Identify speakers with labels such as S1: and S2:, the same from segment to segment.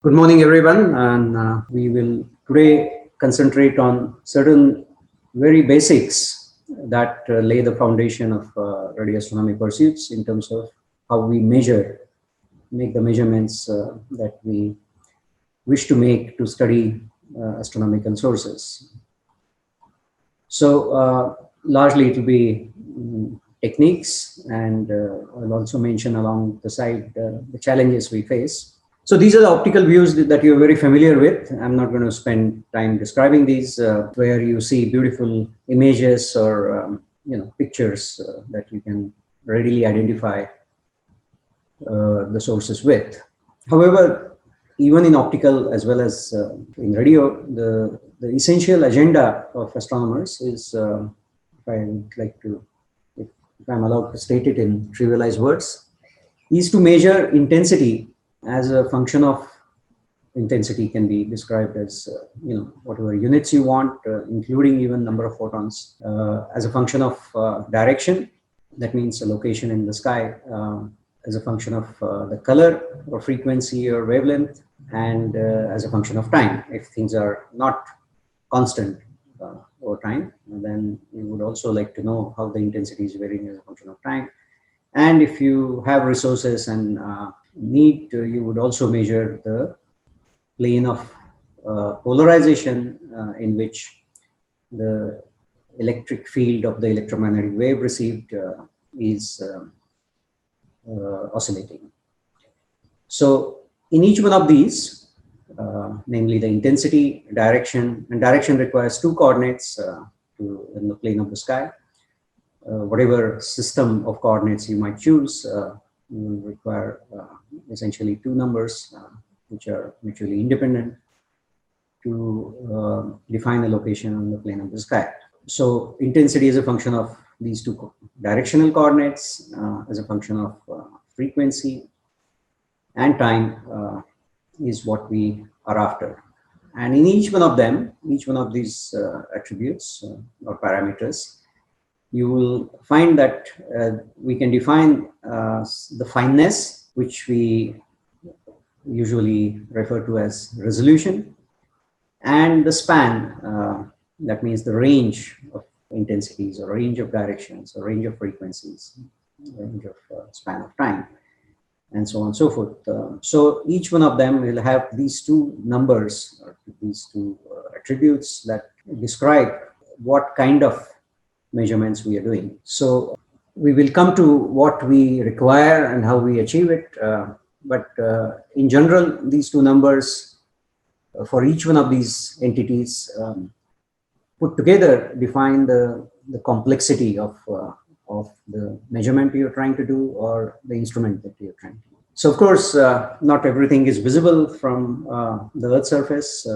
S1: Good morning, everyone, and we will today concentrate on certain very basics that lay the foundation of radio astronomy pursuits in terms of how we make the measurements that we wish to make to study astronomical sources. So, largely it will be techniques, and I'll also mention along the side the challenges we face. So these are the optical views that you're very familiar with. I'm not going to spend time describing these, where you see beautiful images or pictures that you can readily identify the sources with. However, even in optical as well as in radio, the essential agenda of astronomers is, if I would like to, if I'm allowed to state it in trivialized words, is to measure intensity as a function of intensity can be described as whatever units you want, including even number of photons, as a function of direction. That means a location in the sky, as a function of the color or frequency or wavelength, and as a function of time. If things are not constant over time, then you would also like to know how the intensity is varying as a function of time. And if you have resources and need, you would also measure the plane of polarization in which the electric field of the electromagnetic wave received is oscillating. So in each one of these, namely the intensity, direction, and direction requires two coordinates in the plane of the sky. Whatever system of coordinates you might choose, you will require essentially two numbers which are mutually independent to define a location on the plane of the sky. So intensity is a function of these two directional coordinates, as a function of frequency, and time is what we are after. And in each one of them, each one of these attributes or parameters, you will find that we can define the fineness, which we usually refer to as resolution, and the span, that means the range of intensities or range of directions or range of frequencies, range of span of time, and so on and so forth. So each one of them will have these two numbers or these two attributes that describe what kind of measurements we are doing. So we will come to what we require and how we achieve it. But in general, these two numbers for each one of these entities put together define the complexity of the measurement you're trying to do or the instrument that you're trying to do. So of course, not everything is visible from the Earth's surface.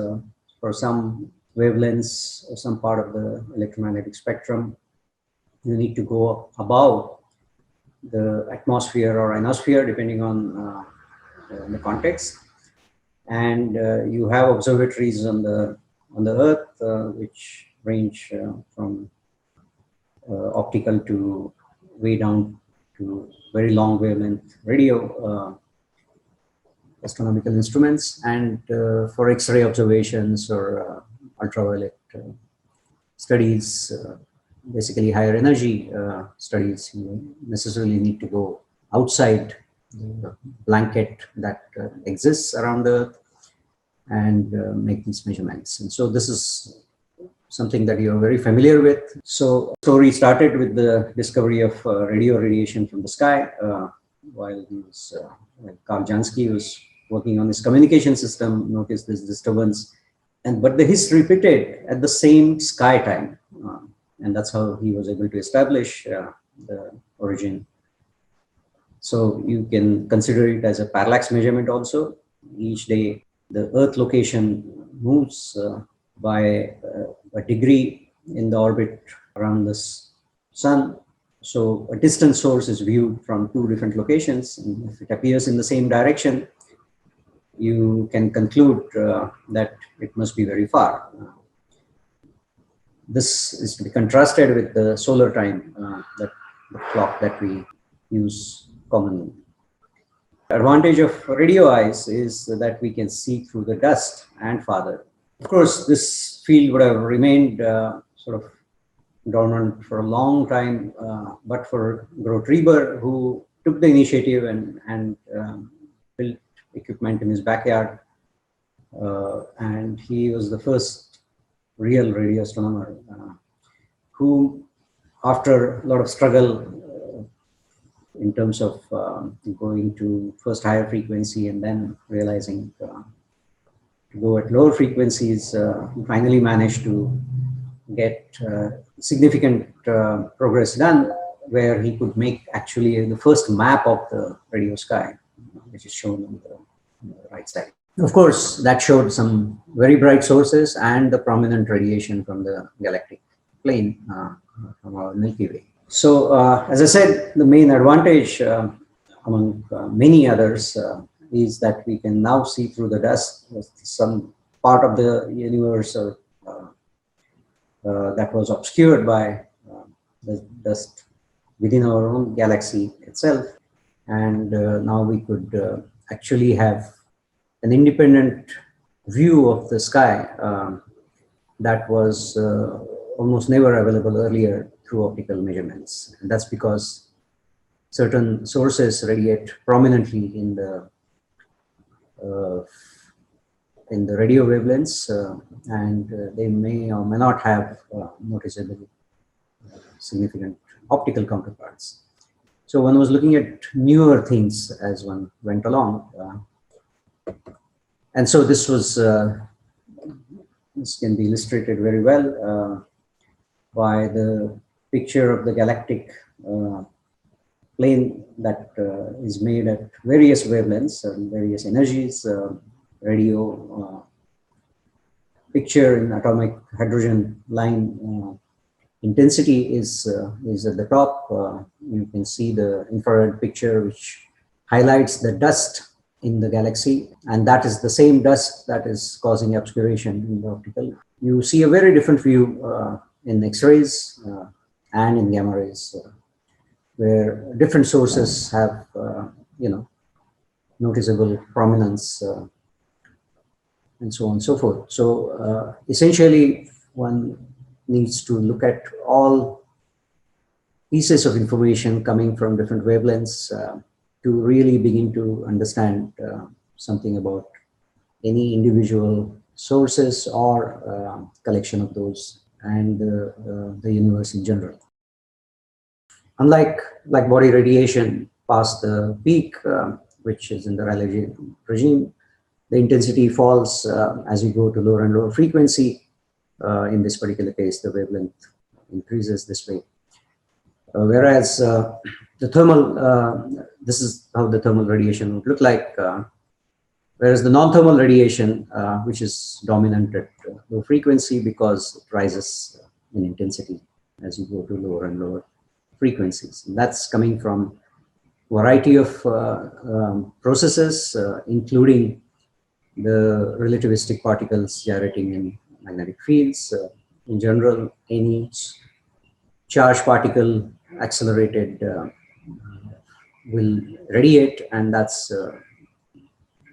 S1: For some wavelengths or some part of the electromagnetic spectrum, you need to go above the atmosphere or ionosphere, depending on the context. And you have observatories on the Earth, which range from optical to way down to very long wavelength radio astronomical instruments, and for X-ray observations or ultraviolet studies, basically higher energy studies, you necessarily need to go outside the blanket that exists around the Earth and make these measurements. And so this is something that you're very familiar with. So the story started with the discovery of radio radiation from the sky while Carl Jansky was working on his communication system, noticed this disturbance, but this repeated at the same sky time. And that's how he was able to establish the origin. So you can consider it as a parallax measurement also. Each day, the Earth location moves by a degree in the orbit around the sun. So a distant source is viewed from two different locations. And if it appears in the same direction, you can conclude that it must be very far. This is to be contrasted with the solar time, the clock that we use commonly. Advantage of radio eyes is that we can see through the dust and farther. Of course, this field would have remained sort of dormant for a long time, but for Groth-Reber, who took the initiative and built equipment in his backyard, and he was the first real radio astronomer who, after a lot of struggle in terms of going to first higher frequency and then realizing to go at lower frequencies, he finally managed to get significant progress done, where he could make actually the first map of the radio sky, which is shown on the right side. Of course, that showed some very bright sources and the prominent radiation from the galactic plane from our Milky Way. So, as I said, the main advantage among many others is that we can now see through the dust. Some part of the universe that was obscured by the dust within our own galaxy itself. And now we could actually have an independent view of the sky that was almost never available earlier through optical measurements. And that's because certain sources radiate prominently in the radio wavelengths, and they may or may not have noticeable significant optical counterparts. So one was looking at newer things as one went along. And so this was, this can be illustrated very well by the picture of the galactic plane that is made at various wavelengths and various energies. Radio picture in atomic hydrogen line intensity is at the top. You can see the infrared picture, which highlights the dust in the galaxy, and that is the same dust that is causing obscuration in the optical. You see a very different view in X-rays and in gamma rays, where different sources have noticeable prominence, and so on and so forth. So essentially, one needs to look at all pieces of information coming from different wavelengths to really begin to understand something about any individual sources or collection of those, and the universe in general. Unlike body radiation past the peak, which is in the Rayleigh regime, the intensity falls as you go to lower and lower frequency. In this particular case, the wavelength increases this way. Whereas the thermal, this is how the thermal radiation would look like. Whereas the non-thermal radiation, which is dominant at low frequency because it rises in intensity as you go to lower and lower frequencies. And that's coming from a variety of processes, including the relativistic particles gyrating in magnetic fields. In general, any charged particle accelerated will radiate, and that's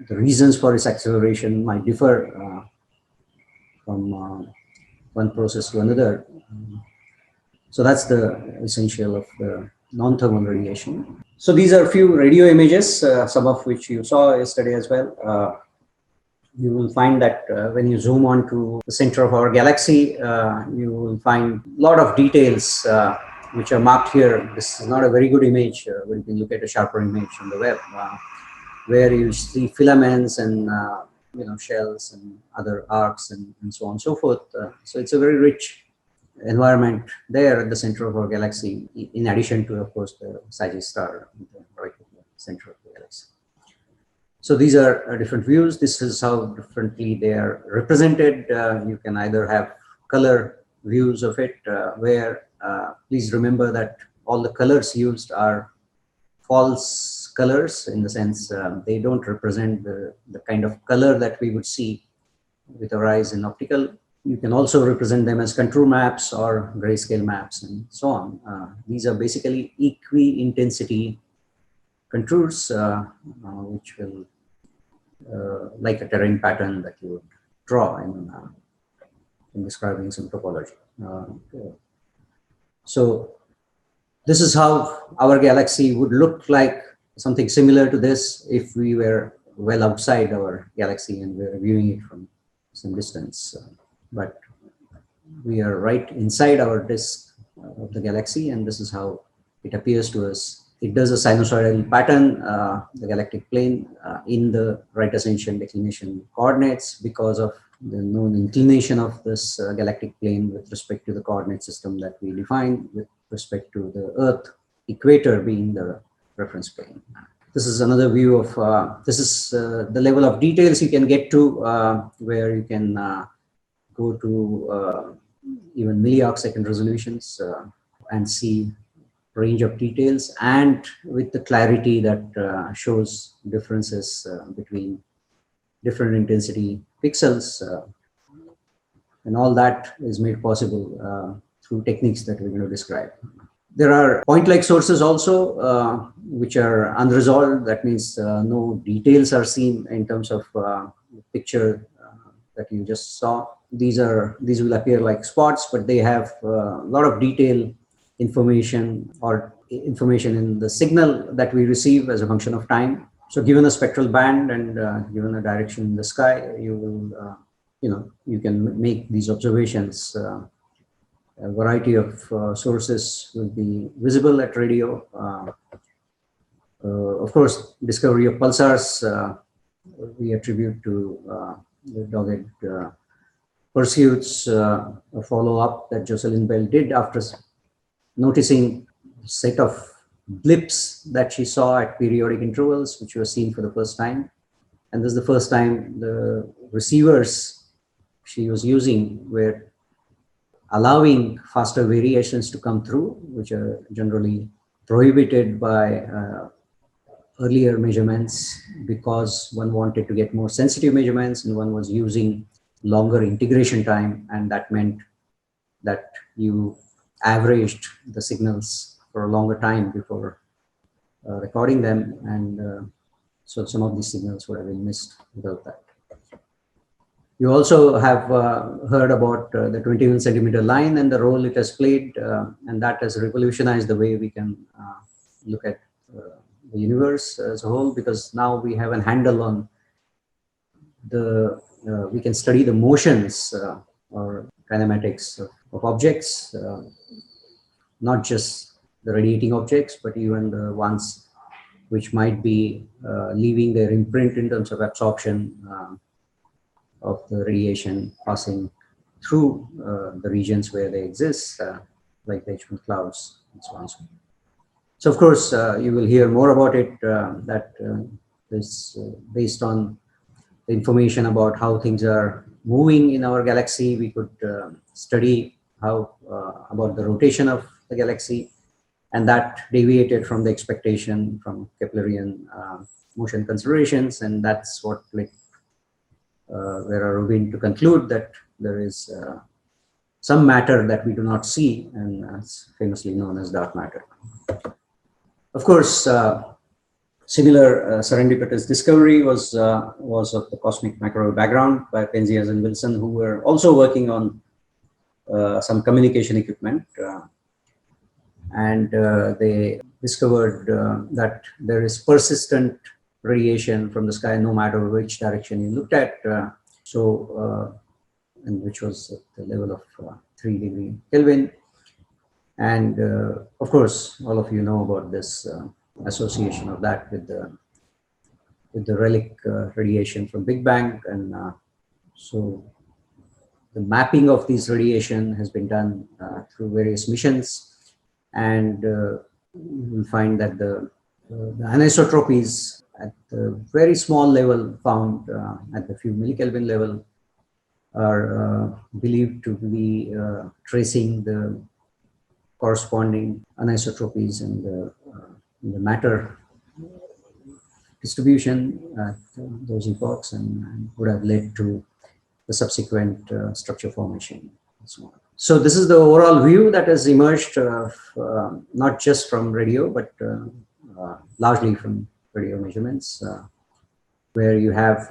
S1: the reasons for its acceleration might differ from one process to another. So that's the essential of the non-thermal radiation. So these are a few radio images, some of which you saw yesterday as well. You will find that when you zoom on to the center of our galaxy, you will find a lot of details which are marked here. This is not a very good image, but you can look at a sharper image on the web, where you see filaments and shells and other arcs and so on and so forth. So it's a very rich environment there at the center of our galaxy, in addition to, of course, the Sagittarius star right at the center of the galaxy. So these are different views. This is how differently they are represented. You can either have color views of it, where please remember that all the colors used are false colors, in the sense they don't represent the kind of color that we would see with our eyes in optical. You can also represent them as contour maps or grayscale maps and so on. These are basically equi-intensity contours, which will like a terrain pattern that you would draw in describing some topology. So this is how our galaxy would look like, something similar to this if we were well outside our galaxy and we were viewing it from some distance. But we are right inside our disk of the galaxy, and this is how it appears to us. It does a sinusoidal pattern, the galactic plane, in the right ascension declination coordinates because of the known inclination of this galactic plane with respect to the coordinate system that we define with respect to the Earth equator being the reference plane. This is another view of, this is the level of details you can get to, where you can go to even milliarcsecond resolutions and see range of details, and with the clarity that shows differences between different intensity pixels, and all that is made possible through techniques that we're going to describe. There are point-like sources also, which are unresolved. That means no details are seen in terms of the picture that you just saw. These will appear like spots, but they have a lot of detail information or information in the signal that we receive as a function of time. So given a spectral band and given a direction in the sky, you will, you can make these observations. A variety of sources will be visible at radio. Of course, discovery of pulsars we attribute to the dogged pursuits, a follow-up that Jocelyn Bell did after noticing a set of blips that she saw at periodic intervals, which were seen for the first time. And this is the first time the receivers she was using were allowing faster variations to come through, which are generally prohibited by earlier measurements because one wanted to get more sensitive measurements and one was using longer integration time, and that meant that you averaged the signals for a longer time before recording them, and so some of these signals would have been missed without that. You also have heard about the 21 centimeter line and the role it has played, and that has revolutionized the way we can look at the universe as a whole, because now we have a handle on the, we can study the motions or kinematics of objects, not just the radiating objects, but even the ones which might be leaving their imprint in terms of absorption of the radiation passing through the regions where they exist, like the H1 clouds and so on. So of course, you will hear more about it, that is based on the information about how things are moving in our galaxy. We could study how about the rotation of the galaxy, and that deviated from the expectation from Keplerian motion considerations, and that's what led Vera Rubin to conclude that there is some matter that we do not see, and it's famously known as dark matter. Of course, similar serendipitous discovery was of the cosmic microwave background by Penzias and Wilson, who were also working on some communication equipment, and they discovered that there is persistent radiation from the sky no matter which direction you looked at, and which was at the level of 3 degree Kelvin. And of course, all of you know about this association of that with the relic radiation from Big Bang, and so the mapping of these radiation has been done through various missions, and you'll find that the anisotropies at the very small level found at the few millikelvin level are believed to be tracing the corresponding anisotropies in the matter distribution at those epochs, and would have led to the subsequent structure formation and so on. So this is the overall view that has emerged, not just from radio, but largely from radio measurements, where you have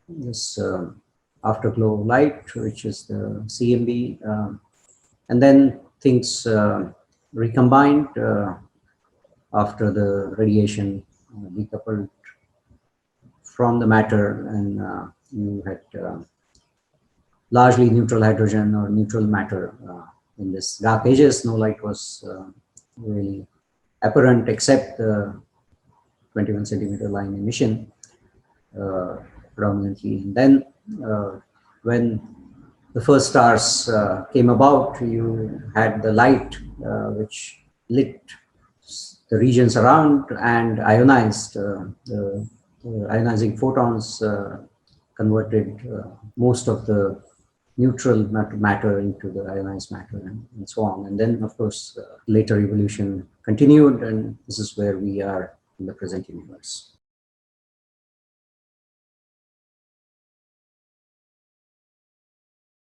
S1: this afterglow light, which is the CMB, and then things recombined after the radiation decoupled from the matter, and you had largely neutral hydrogen or neutral matter. In this dark ages, no light was really apparent except the 21 centimeter line emission predominantly. And then when the first stars came about, you had the light which lit the regions around and ionized the ionizing photons, converted most of the neutral matter into the ionized matter, and so on. And then, of course, later evolution continued, and this is where we are in the present universe.